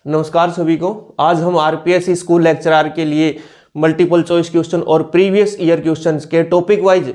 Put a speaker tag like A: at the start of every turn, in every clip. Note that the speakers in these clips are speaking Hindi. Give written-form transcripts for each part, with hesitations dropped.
A: नमस्कार सभी को। आज हम आरपीएससी स्कूल लेक्चरर के लिए मल्टीपल चॉइस क्वेश्चन और प्रीवियस ईयर क्वेश्चंस के टॉपिक वाइज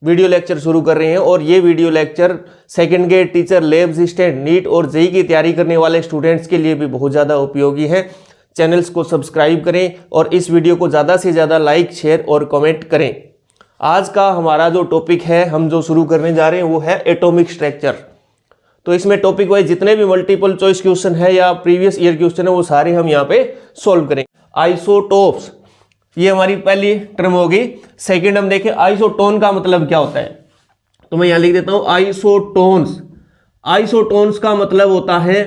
A: वीडियो लेक्चर शुरू कर रहे हैं और ये video lecture second grade teacher, lab assistant, NEET और जेईई की तैयारी करने वाले स्टूडेंट्स के लिए भी बहुत ज़्यादा उपयोगी है। चैनल्स को सब्सक्राइब करें और इस वीडियो को ज़्यादा से ज़्यादा लाइक, शेयर और कमेंट करें। आज का हमारा जो टॉपिक है, हम जो शुरू करने जा रहे हैं वो है एटॉमिक स्ट्रक्चर। तो इसमें टॉपिक वाइज जितने भी मल्टीपल चॉइस क्वेश्चन है या प्रीवियस ईयर क्वेश्चन है वो सारे हम यहाँ पे सॉल्व करेंगे। आइसोटोप्स, ये हमारी पहली टर्म होगी। सेकंड हम देखें आइसोटोन का मतलब क्या होता है, तो मैं यहाँ लिख देता हूँ आइसोटोन्स। आइसोटोन्स का मतलब होता है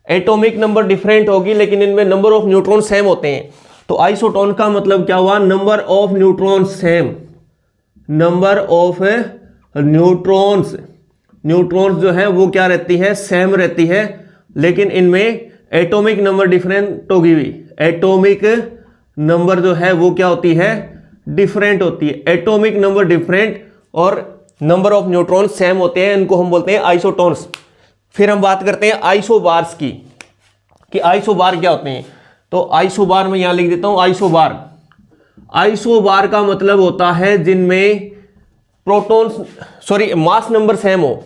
A: एटॉमिक नंबर डिफरेंट होगी लेकिन इनमें नंबर ऑफ न्यूट्रॉन सेम होते हैं। तो आइसोटोन का मतलब क्या हुआ, number of neutron same. Number of neutrons, neutrons जो है वो क्या रहती है, सेम रहती है, लेकिन इनमें एटॉमिक नंबर डिफरेंट होगी हुई। एटॉमिक नंबर जो है वो क्या होती है, डिफरेंट होती है। एटॉमिक नंबर डिफरेंट और नंबर ऑफ न्यूट्रॉन सेम होते हैं, इनको हम बोलते हैं आइसोटोन्स। फिर हम बात करते हैं आइसोबार्स की कि आइसोबार क्या होते हैं। तो आइसोबार में यहां लिख देता हूं आइसोबार। आइसोबार का मतलब होता है जिनमें मास नंबर सेम हो,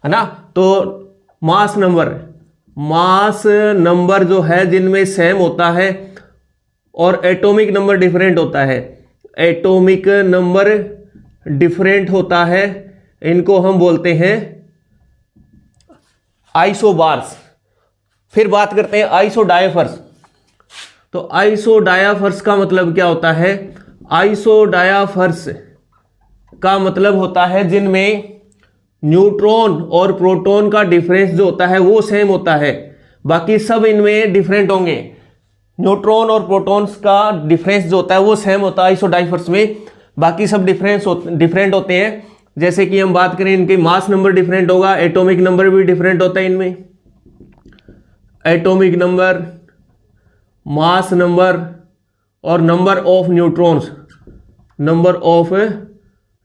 A: है ना। तो मास नंबर जो है जिनमें सेम होता है और एटॉमिक नंबर डिफरेंट होता है। एटॉमिक नंबर डिफरेंट होता है, इनको हम बोलते हैं आइसोबार्स। फिर बात करते हैं आइसोडायफर्स। तो आइसोडायफर्स का मतलब क्या होता है, आइसोडायफर्स का मतलब होता है जिनमें न्यूट्रॉन और प्रोटॉन का डिफरेंस जो होता है वो सेम होता है, बाकी सब इनमें डिफरेंट होंगे। न्यूट्रॉन और प्रोटॉन्स का डिफरेंस जो होता है वो सेम होता है आइसोडायफर्स में, बाकी सब डिफरेंट होते हैं। जैसे कि हम बात करें, इनके मास नंबर डिफरेंट होगा, एटॉमिक नंबर भी डिफरेंट होता है इनमें। एटॉमिक नंबर, मास नंबर और नंबर ऑफ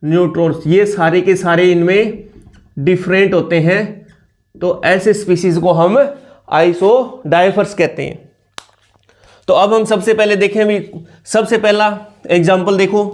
A: न्यूट्रॉन्स, ये सारे के सारे इनमें डिफरेंट होते हैं। तो ऐसे स्पीसीज को हम आइसोडायफर्स कहते हैं। तो अब हम सबसे पहले देखें, भी सबसे पहला एग्जांपल देखो।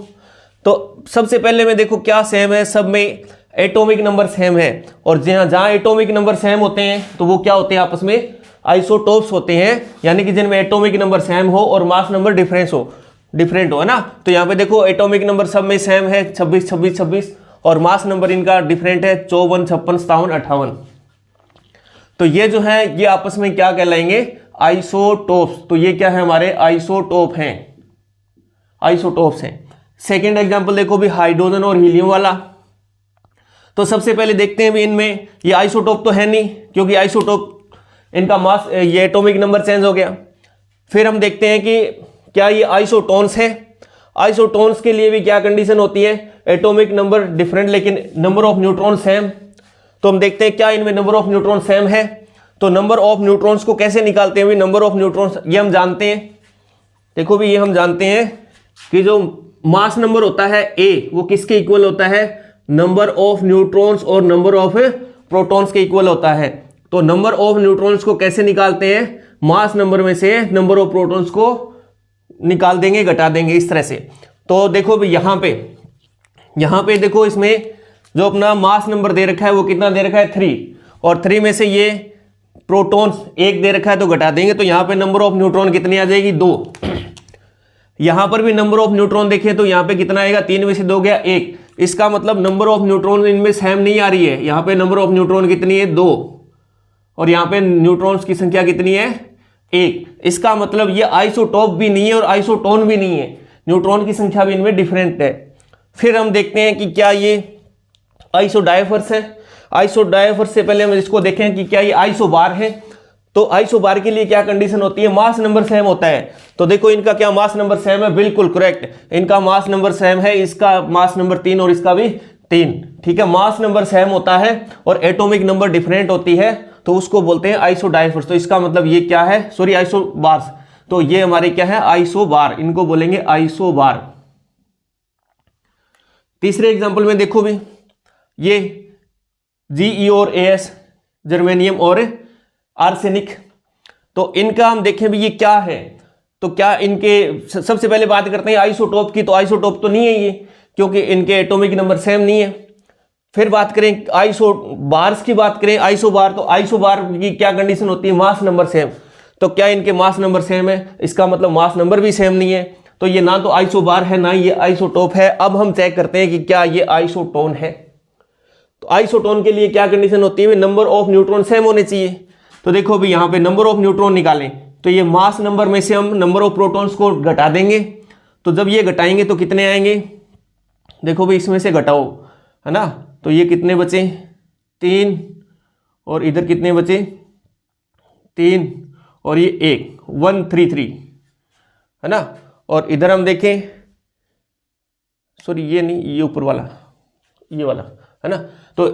A: तो सबसे पहले में देखो क्या सेम है, सब में एटॉमिक नंबर सेम है। और जहां एटॉमिक नंबर सेम होते हैं तो वो क्या होते हैं, आपस में आइसोटोप्स होते हैं, यानी कि जिनमें एटॉमिक नंबर सेम हो और मास नंबर डिफरेंट हो, है ना। तो यहाँ पे देखो एटॉमिक नंबर सब में सेम है 26 26 26 और मास नंबर इनका डिफरेंट है 54 56 57 58। तो ये जो है ये आपस में क्या कहलाएंगे, आइसोटोप्स। तो ये क्या है, हमारे आइसोटोप्स हैं। सेकेंड एग्जाम्पल देखो भी, हाइड्रोजन और हीलियम वाला। तो सबसे पहले देखते हैं भी इनमें ये आइसोटोप तो है नहीं, क्योंकि आइसोटोप इनका मास, ये एटॉमिक नंबर चेंज हो गया। फिर हम देखते हैं कि क्या ये आइसोटोन्स है। आइसोटोन्स के लिए भी क्या कंडीशन होती है, एटॉमिक नंबर डिफरेंट लेकिन नंबर ऑफ न्यूट्रॉन सेम। तो हम देखते हैं क्या इनमें नंबर ऑफ न्यूट्रॉन सेम है। तो नंबर ऑफ न्यूट्रॉन्स को कैसे निकालते हैं, नंबर ऑफ न्यूट्रॉन्स ये हम जानते हैं। देखो भी ये हम जानते हैं कि जो मास नंबर होता है ए, वो किसके इक्वल होता है, नंबर ऑफ न्यूट्रॉन्स और नंबर ऑफ प्रोटॉन्स के इक्वल होता है। तो नंबर ऑफ न्यूट्रॉन्स को कैसे निकालते हैं, मास नंबर में से नंबर ऑफ प्रोटॉन्स को निकाल देंगे, घटा देंगे इस तरह से। तो देखो भी यहाँ पे देखो, इसमें जो अपना मास नंबर दे रखा है वो कितना दे रखा है 3, और 3 में से ये प्रोटॉन्स 1 दे रखा है तो घटा देंगे। तो यहाँ पे नंबर ऑफ न्यूट्रॉन कितनी आ जाएगी, 2। यहाँ पर भी नंबर ऑफ न्यूट्रॉन देखें तो यहाँ पे कितना आएगा, 3 में से 2 गया 1। इसका मतलब नंबर ऑफ न्यूट्रॉन इनमें सेम नहीं आ रही है। यहाँ पे नंबर ऑफ न्यूट्रॉन कितनी है, 2, और यहाँ पे न्यूट्रॉन्स की संख्या कितनी है, 1। इसका मतलब ये आइसोटोप भी नहीं है और आइसोटोन भी नहीं है, न्यूट्रॉन की संख्या भी इनमें डिफरेंट है। फिर हम देखते हैं कि क्या ये आइसोडायफर्स है। आइसोडायफर्स से पहले हम इसको देखें कि क्या ये आइसोबार है। तो आइसोबार के लिए क्या कंडीशन होती है, मास नंबर सेम होता है। तो देखो इनका क्या मास नंबर सेम है, बिल्कुल करेक्ट, इनका मास नंबर सेम है, इसका मास नंबर 3 और इसका भी 3। ठीक है, मास नंबर सेम होता है और एटॉमिक नंबर डिफरेंट होती है, तो उसको बोलते हैं आइसोडायफर्स। तो इसका मतलब ये क्या है, आइसोबार्स। तो ये हमारे क्या है, आइसोबार, इनको बोलेंगे आइसोबार। तीसरे एग्जांपल में देखो भी, ये Ge और As, जर्मेनियम और आर्सेनिक। तो इनका हम देखें भी ये क्या है, तो क्या इनके सबसे पहले बात करते हैं आइसोटोप की, तो आइसोटोप तो नहीं है ये, क्योंकि इनके एटॉमिक नंबर सेम नहीं है। फिर बात करें आइसोबार्स की, बात करें आइसोबार, तो आइसोबार की क्या कंडीशन होती है, मास नंबर सेम। तो क्या इनके मास नंबर सेम है, इसका मतलब मास नंबर भी सेम नहीं है, तो ये ना तो आइसोबार है ना ये आइसोटोप है। अब हम चेक करते हैं कि क्या ये आइसोटोन है। तो आइसोटोन के लिए क्या कंडीशन होती है, नंबर ऑफ न्यूट्रॉन सेम होने चाहिए। तो देखो भी यहाँ पे नंबर ऑफ न्यूट्रॉन निकालें, तो ये मास नंबर में से हम नंबर ऑफ प्रोटॉन्स को घटा देंगे। तो जब ये घटाएंगे तो कितने आएंगे, देखो भी इसमें से घटाओ, है ना, तो ये कितने बचे 3, और इधर कितने बचे 3, और ये 133, है ना। और इधर हम देखें, सॉरी ये नहीं, ये ऊपर वाला, ये वाला, है ना। तो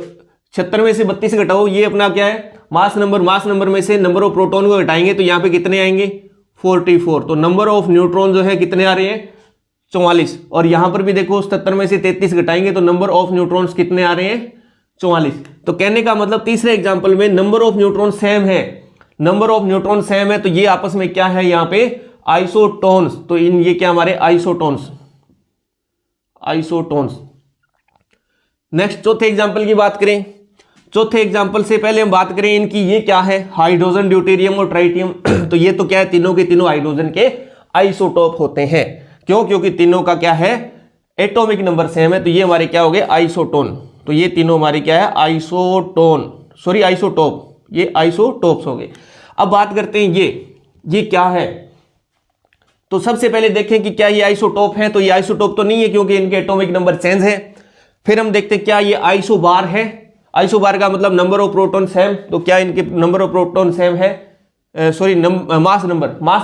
A: 76 में से 32 घटाओ, ये अपना क्या है मास नंबर में से नंबर ऑफ प्रोटॉन को घटाएंगे तो यहाँ पे कितने आएंगे 44। तो नंबर ऑफ न्यूट्रॉन जो है कितने आ रहे हैं 44। और यहां पर भी देखो 77 में से 33 घटाएंगे तो नंबर ऑफ न्यूट्रॉन्स कितने आ रहे हैं 44। तो कहने का मतलब तीसरे एग्जांपल में नंबर ऑफ न्यूट्रॉन सेम है, नंबर ऑफ न्यूट्रॉन सेम है, तो ये आपस में क्या है यहाँ पे आइसोटोन्स। तो इन ये क्या हमारे आइसोटोन्स। नेक्स्ट चौथे एग्जांपल की बात करें, चौथे एग्जांपल से पहले हम बात करें इनकी, ये क्या है हाइड्रोजन, ड्यूटेरियम और ट्राइटियम। तो ये तो क्या है तीनों के तीनों हाइड्रोजन के आइसोटोप होते हैं। क्यों, क्योंकि तीनों का क्या है एटॉमिक नंबर सेम है, तो ये हमारे क्या हो गए आइसोटोन। तो ये तीनों हमारे क्या है आइसोटोप, ये आइसोटोप्स हो गए। अब बात करते हैं ये क्या है। तो सबसे पहले देखें कि क्या ये आइसोटोप है, तो ये आइसोटोप तो नहीं है क्योंकि इनके एटॉमिक नंबर चेंज है। फिर हम देखते हैं क्या ये आइसोबार है, आइसोबार का मतलब नंबर ऑफ प्रोटॉन सेम, तो क्या इनके नंबर ऑफ प्रोटॉन सेम है, सॉरी मास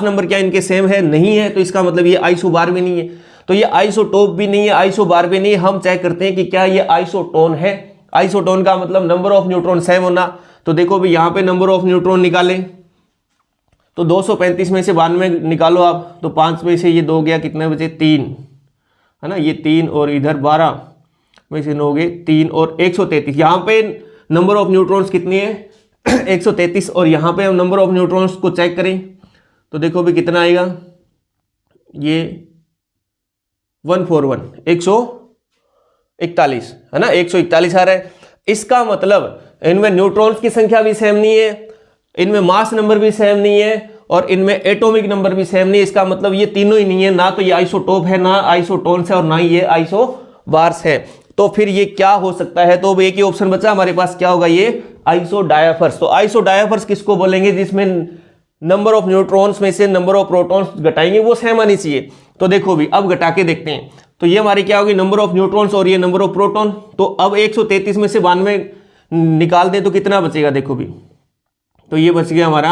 A: नंबर क्या इनके सेम है, नहीं है, तो इसका मतलब ये आइसोबार भी नहीं है। तो ये आइसोटोप भी नहीं है, आइसोबार भी नहीं है। हम चेक करते हैं कि क्या ये आइसोटोन है। आइसोटोन का मतलब नंबर ऑफ न्यूट्रॉन सेम होना। तो देखो भी यहाँ पे नंबर ऑफ न्यूट्रॉन निकाले तो 235 में से 92 निकालो आप, तो 5 में से ये 2 गया, कितने बचे 3, है ना, ये 3 और इधर 12 में से 9 गए 3 और 133। यहाँ पे नंबर ऑफ न्यूट्रॉन्स कितनी है 133। और यहाँ पे हम नंबर ऑफ न्यूट्रॉन्स को चेक करें तो देखो भी कितना आएगा, ये 141 141, है ना, 141 आ रहा है। इसका मतलब इनमें न्यूट्रॉन्स की संख्या भी सेम नहीं है, इनमें मास नंबर भी सेम नहीं है, और इनमें एटॉमिक नंबर भी सेम नहीं है। इसका मतलब ये तीनों ही नहीं है, ना तो ये आइसोटोप है, ना आइसोटोन्स है, और ना ही ये आइसोबार्स है। तो फिर ये क्या हो सकता है, तो एक ही ऑप्शन बचा हमारे पास, क्या होगा ये आइसोडायाफर्स। तो आइसोडायाफर्स किसको बोलेंगे, जिसमें नंबर ऑफ न्यूट्रॉन्स में से नंबर ऑफ प्रोटॉन्स घटाएंगे वो सेम आनी चाहिए। तो देखो भी अब घटा के देखते हैं, तो ये हमारी क्या होगी नंबर ऑफ न्यूट्रॉन्स और ये नंबर ऑफ प्रोटॉन। तो अब 133 में से 92 निकाल दें तो कितना बचेगा, देखो भी, तो ये बच गया हमारा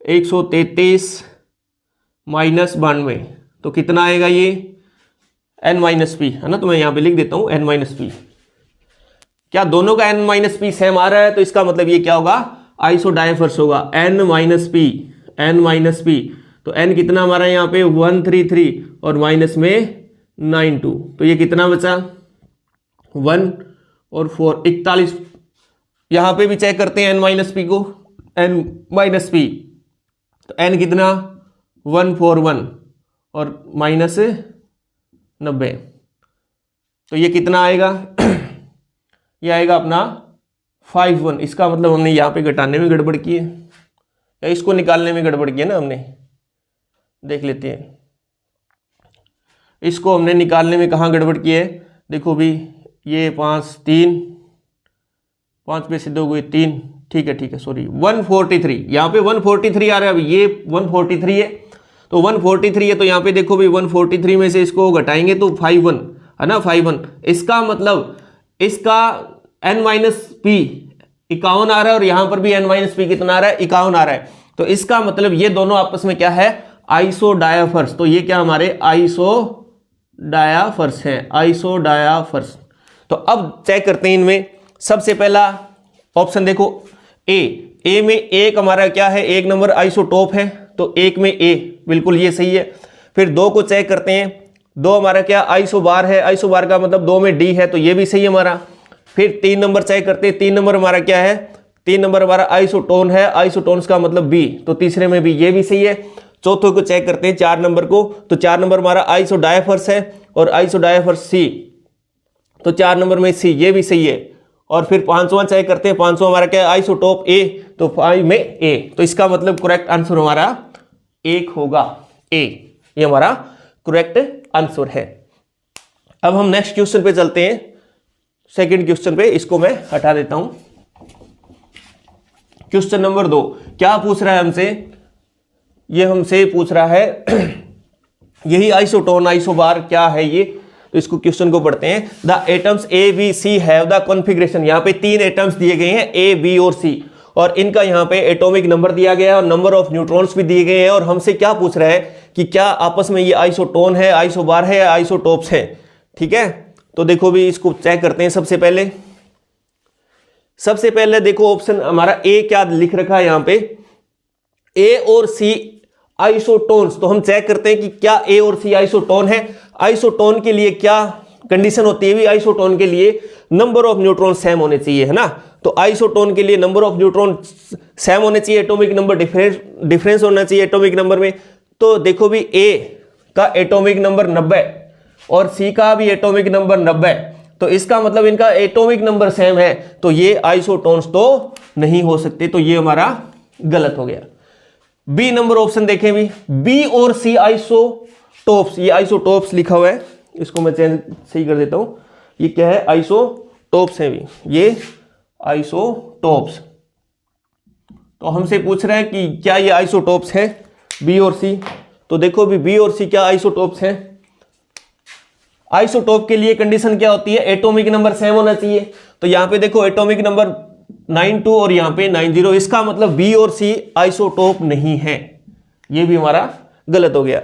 A: 133 माइनस 92, तो कितना आएगा ये n-p, है ना। तो मैं यहां पे लिख देता हूं n-p। क्या दोनों का n-p सेम आ रहा है, तो इसका मतलब ये क्या होगा आइसोडायफर्स होगा। n-p, तो n कितना हमारा यहाँ पे 133 और माइनस में 92, तो ये कितना बचा 1 और 4 41। यहां पे भी चेक करते हैं n-p को, n-p, तो n कितना 141 और माइनस 90, तो ये कितना आएगा ये आएगा अपना 51। इसका मतलब हमने यहाँ पे घटाने में गड़बड़ की है या इसको निकालने में गड़बड़ की है ना, हमने देख लेते हैं इसको हमने निकालने में कहाँ गड़बड़ की है। देखो भी ये 5 3 5 में से 2 गए 3, ठीक है सॉरी 143, यहाँ पे 143 आ रहा है, अभी ये 143 है, तो 143 है, तो यहाँ पे देखो भी 143 में से इसको घटाएंगे तो 51, है ना 51। इसका मतलब इसका n-p 51 आ रहा है और यहाँ पर भी n-p कितना आ रहा है 51 आ रहा है। तो इसका मतलब ये दोनों आपस में क्या है आइसोडायाफर्स। तो ये क्या हमारे आइसोडायाफर्स है, आइसोडायाफर्स। तो अब चेक करते हैं इनमें, सबसे पहला ऑप्शन देखो ए में एक हमारा क्या है, एक नंबर आइसोटोप है, तो एक में ए बिल्कुल ये सही है। फिर 2 को चेक करते हैं, 2 हमारा क्या आइसोबार है, आइसोबार का मतलब 2 में डी है, तो ये भी सही है हमारा। फिर 3 नंबर चेक करते हैं, 3 नंबर हमारा क्या है 3 नंबर हमारा आइसोटोन है, आइसोटोन्स का मतलब बी, तो तीसरे में भी ये भी सही है। चौथे को चेक करते हैं 4 नंबर को, तो 4 नंबर हमारा आइसोडायफर्स है और आइसोडायफर्स सी, तो 4 नंबर में सी, ये भी सही है। और फिर 5वां चेक करते हैं, 5वां हमारा क्या है, आइसोटोप ए, तो 5 में ए, तो इसका मतलब करेक्ट आंसर हमारा 1 होगा, ए, ये हमारा करेक्ट आंसर है। अब हम नेक्स्ट क्वेश्चन पे चलते हैं, सेकंड क्वेश्चन पे, इसको मैं हटा देता हूं। क्वेश्चन नंबर 2 क्या पूछ रहा है हमसे, ये हमसे पूछ रहा है यही आइसोटोन आइसोबार क्या है ये, तो इसको क्वेश्चन को पढ़ते हैं। The atoms A B C have the configuration, यहाँ पे 3 एटम्स दिए गए हैं ए बी और सी, और इनका यहाँ पे एटॉमिक नंबर दिया गया है और नंबर ऑफ न्यूट्रॉन्स भी दिए गए हैं, और हमसे क्या पूछ रहा है कि क्या आपस में ये आइसोटोन है, आइसोबार है या आइसोटोप्स है। ठीक है, तो देखो भी इसको चेक करते हैं। सबसे पहले देखो ऑप्शन हमारा ए क्या लिख रखा है यहाँ पे, ए और सी आइसोटोन्स, तो हम चेक करते हैं कि क्या ए और सी आइसोटोन है। आइसोटोन के लिए क्या कंडीशन होती है भी, आइसोटोन के लिए नंबर ऑफ न्यूट्रॉन सेम होने चाहिए, है ना। तो आइसोटोन के लिए नंबर ऑफ न्यूट्रॉन सेम होने चाहिए, एटॉमिक नंबर डिफरेंस होना चाहिए एटॉमिक नंबर में। तो देखो भी ए का एटॉमिक नंबर 90 और सी का भी एटॉमिक नंबर 90, तो इसका मतलब इनका एटॉमिक नंबर सेम है, तो ये आइसोटोन्स तो नहीं हो सकते, तो ये हमारा गलत हो गया। बी नंबर ऑप्शन देखें भी, बी और सी आइसोटोप्स, ये आइसोटोप्स लिखा हुआ है, इसको मैं चेंज सही कर देता हूं, ये क्या है, आइसोटोप्स है भी, ये आइसोटोप्स। तो हमसे पूछ रहा है कि क्या ये आइसोटोप्स है बी और सी, तो देखो भी बी और सी क्या आइसोटोप्स हैं। आइसोटोप के लिए कंडीशन क्या होती है, एटॉमिक नंबर सेम होना चाहिए, तो यहां पे देखो एटॉमिक नंबर 92 और यहां पे 90, इसका मतलब बी और सी आइसोटोप नहीं है, ये भी हमारा गलत हो गया।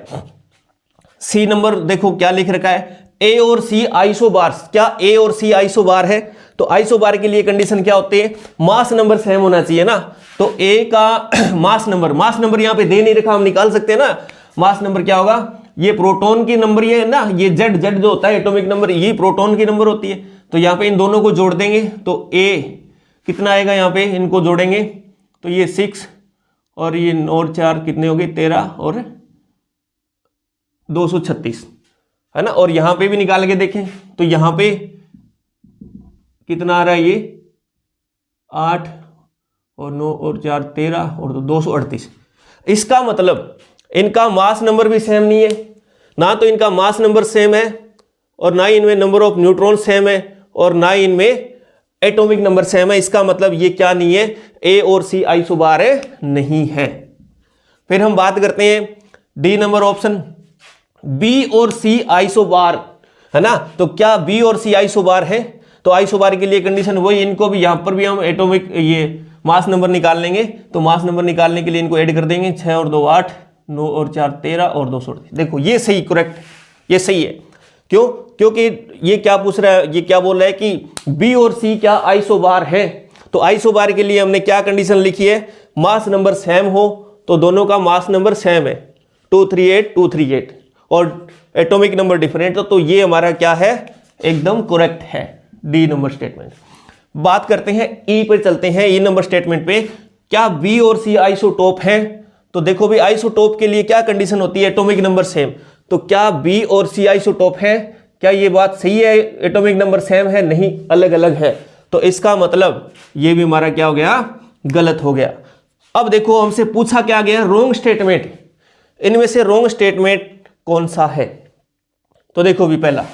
A: सी नंबर देखो क्या लिख रखा है, ए और सी आइसोबार, क्या ए और सी आइसोबार है, तो आइसोबार के लिए कंडीशन क्या होती है, मास नंबर सेम होना चाहिए ना, तो ए का मास नंबर यहां पे दे नहीं रखा, हम निकाल सकते हैं ना। मास नंबर क्या होगा, ये प्रोटॉन की नंबर ये है ना, ये जेड जो होता है एटॉमिक नंबर, ये प्रोटॉन की नंबर होती है, तो यहां पे इन दोनों को जोड़ देंगे तो ए कितना आएगा, यहां पे इनको जोड़ेंगे तो ये 6 और ये और 4 कितने हो गए, 13 और 236, है ना। और यहां पे भी निकाल के देखें तो यहां पे कितना आ रहा है, ये 8 और 9 और 4 13 और 238। इसका मतलब इनका मास नंबर भी सेम नहीं है, ना तो इनका मास नंबर सेम है और ना ही इनमें नंबर ऑफ न्यूट्रॉन सेम है और ना ही इनमें एटॉमिक नंबर सेम है। इसका मतलब ये क्या नहीं है, ए और सी आइसोबार नहीं है। फिर हम बात करते हैं डी नंबर ऑप्शन, बी और सी आइसोबार, है ना। तो क्या बी और सी आइसोबार है, तो आइसोबार के लिए कंडीशन वही, इनको भी यहां पर भी हम एटॉमिक ये मास नंबर निकाल लेंगे, तो मास नंबर निकालने के लिए इनको ऐड कर देंगे, 6 और 2 8, 9 और 4 13 और 238। देखो ये सही, करेक्ट, ये सही है। क्यों, क्योंकि ये क्या पूछ रहा है, ये क्या बोल रहा है कि बी और सी क्या आइसोबार है, तो आइसोबार के लिए हमने क्या कंडीशन लिखी है, मास नंबर सेम हो, तो दोनों का मास नंबर सेम है 238 238 और एटॉमिक नंबर डिफरेंट, तो ये हमारा क्या है, एकदम करेक्ट है डी नंबर स्टेटमेंट। बात करते हैं ई पे चलते हैं, ई नंबर स्टेटमेंट पे, क्या बी और सी आइसोटोप है, तो देखो भी आइसोटोप के लिए क्या कंडीशन होती है, एटॉमिक नंबर सेम, तो क्या बी और सी आइसोटोप है, क्या ये बात सही है, एटॉमिक नंबर सेम है, नहीं अलग अलग है, तो इसका मतलब ये भी हमारा क्या हो गया, गलत हो गया। अब देखो हमसे पूछा क्या गया, रॉन्ग स्टेटमेंट, इनमें से रॉन्ग स्टेटमेंट कौन सा है, तो देखो भी पहला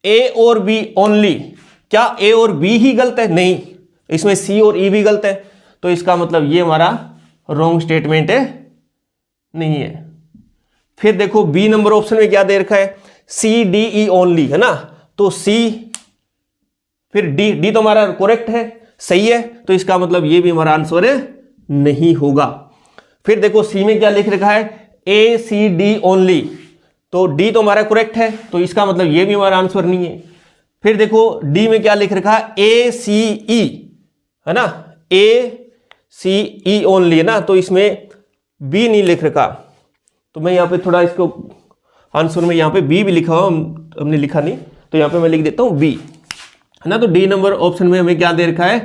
A: ए और बी ओनली, क्या ए और बी ही गलत है, नहीं, इसमें सी और ई भी गलत है, तो इसका मतलब ये हमारा रॉन्ग स्टेटमेंट है, नहीं है। फिर देखो बी नंबर ऑप्शन में क्या दे रखा है, सी डी ई ओनली, है ना, तो सी फिर डी तो हमारा करेक्ट है, सही है, तो इसका मतलब ये भी हमारा आंसर नहीं होगा। फिर देखो सी में क्या लिख रखा है, ए सी डी ओनली, तो डी तो हमारा करेक्ट है, तो इसका मतलब ये भी हमारा आंसर नहीं है। फिर देखो डी में क्या लिख रखा है, ए सी ई, है ना, ए सी ई ओनली, है ना, तो इसमें बी नहीं लिख रखा, तो मैं यहाँ पे थोड़ा इसको आंसर में यहाँ पे बी भी लिखा हुआ, हमने लिखा नहीं, तो यहाँ पे मैं लिख देता हूँ बी, है ना। तो डी नंबर ऑप्शन में हमें क्या दे रखा है,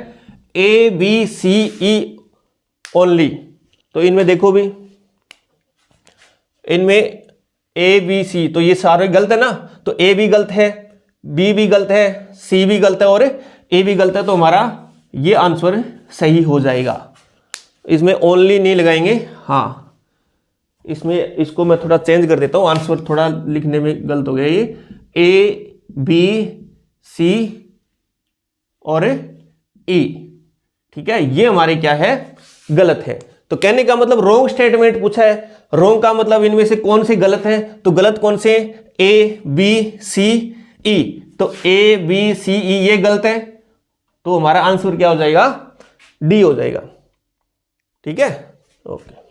A: ए बी सी ई ओनली। तो इनमें देखो भी, इनमें ए बी सी, तो ये सारे गलत है ना, तो ए भी गलत है, बी भी गलत है, सी भी गलत है और ए भी गलत है, तो हमारा ये आंसर सही हो जाएगा। इसमें ओनली नहीं लगाएंगे, हाँ इसमें इसको मैं थोड़ा चेंज कर देता हूं, आंसर थोड़ा लिखने में गलत हो गया, ये ए बी सी और ई, ठीक है, ये हमारे क्या है, गलत है। तो कहने का मतलब रॉन्ग स्टेटमेंट पूछा है, रॉन्ग का मतलब इनमें से कौन से गलत है, तो गलत कौन से, ए बी सी ई, तो ए बी सी ई ये गलत है, तो हमारा आंसर क्या हो जाएगा, डी हो जाएगा। ठीक है, ओके।